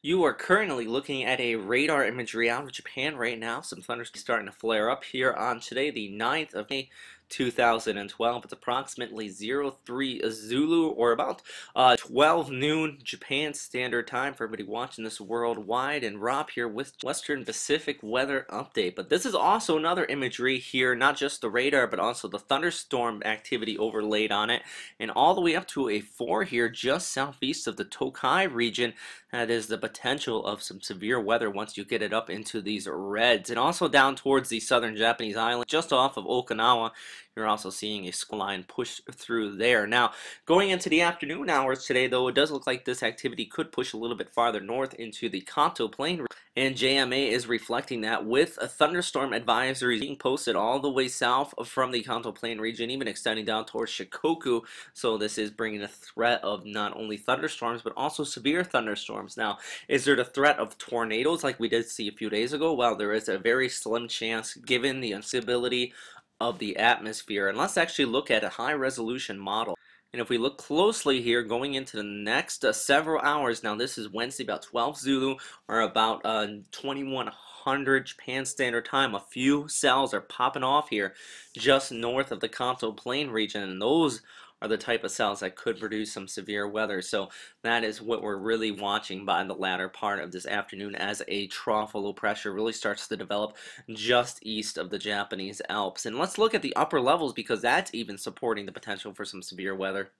You are currently looking at a radar imagery out of Japan right now. Some thunders starting to flare up here on today, the 9th of May, 2012. It's approximately 03 Zulu, or about 12 noon Japan Standard Time for everybody watching this worldwide. And Rob here with Western Pacific Weather Update. But this is also another imagery here, not just the radar, but also the thunderstorm activity overlaid on it. And all the way up to a 4 here just southeast of the Tokai region. That is the potential of some severe weather once you get it up into these reds. And also down towards the southern Japanese island, just off of Okinawa, you're also seeing a squall line push through there. Now, going into the afternoon hours today, though, it does look like this activity could push a little bit farther north into the Kanto Plain. And JMA is reflecting that with a thunderstorm advisory being posted all the way south from the Kanto Plain region, even extending down towards Shikoku. So this is bringing a threat of not only thunderstorms, but also severe thunderstorms. Now, is there the threat of tornadoes like we did see a few days ago? Well, there is a very slim chance given the instability of the atmosphere. And let's actually look at a high resolution model. And if we look closely here, going into the next several hours, now this is Wednesday, about 12 Zulu, or about 2100 Japan Standard Time. A few cells are popping off here just north of the Kanto Plain region, and those are the type of cells that could produce some severe weather. So that is what we're really watching by the latter part of this afternoon as a trough of low pressure really starts to develop just east of the Japanese Alps. And let's look at the upper levels because that's even supporting the potential for some severe weather.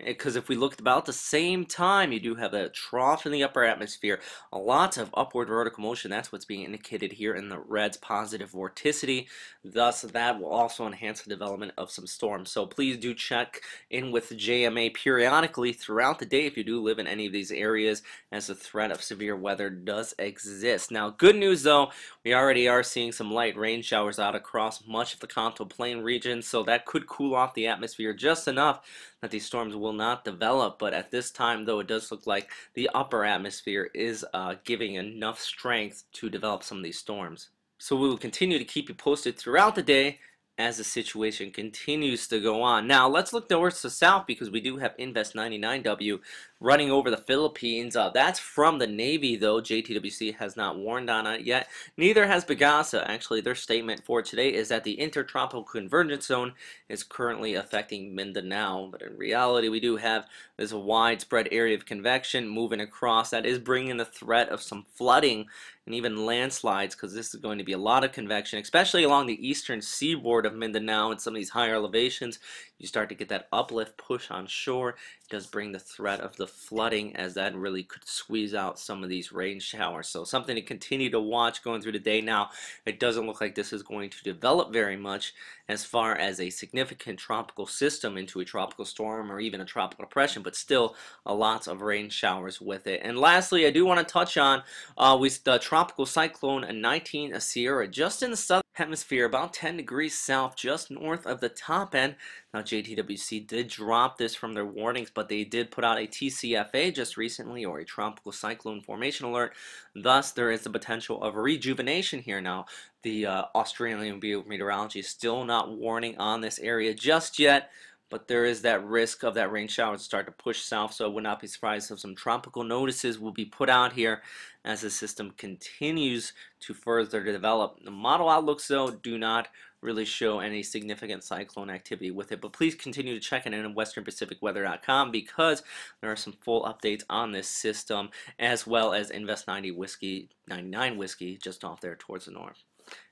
Because if we look at about the same time, you do have a trough in the upper atmosphere, a lot of upward vertical motion. That's what's being indicated here in the red's positive vorticity. Thus, that will also enhance the development of some storms. So please do check in with JMA periodically throughout the day if you do live in any of these areas, as the threat of severe weather does exist. Now, good news though, we already are seeing some light rain showers out across much of the Kanto Plain region, so that could cool off the atmosphere just enough that these storms will not develop. But at this time, though, it does look like the upper atmosphere is giving enough strength to develop some of these storms. So we will continue to keep you posted throughout the day as the situation continues to go on. Now, let's look north to south because we do have Invest 99W running over the Philippines. That's from the Navy, though. JTWC has not warned on it yet. Neither has Pagasa. Actually, their statement for today is that the Intertropical Convergence Zone is currently affecting Mindanao. But in reality, we do have this widespread area of convection moving across that is bringing the threat of some flooding and even landslides, because this is going to be a lot of convection, especially along the eastern seaboard of Mindanao and some of these higher elevations. You start to get that uplift push on shore. It does bring the threat of the flooding, as that really could squeeze out some of these rain showers. So something to continue to watch going through the day. Now, it doesn't look like this is going to develop very much as far as a significant tropical system into a tropical storm or even a tropical depression, but still lots of rain showers with it. And lastly, I do want to touch on the tropical cyclone 19 Sierra just in the southern hemisphere, about 10 degrees south, just north of the top end. Now, JTWC did drop this from their warnings, but they did put out a TCFA just recently, or a tropical cyclone formation alert. Thus, there is the potential of rejuvenation here. Now, the Australian Bureau of Meteorology is still not warning on this area just yet, but there is that risk of that rain shower to start to push south, so I would not be surprised if some tropical notices will be put out here as the system continues to further develop. The model outlooks, though, do not really show any significant cyclone activity with it, but please continue to check it in at westernpacificweather.com because there are some full updates on this system, as well as Invest 99 Whiskey just off there towards the north.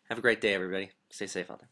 Have a great day, everybody. Stay safe out there.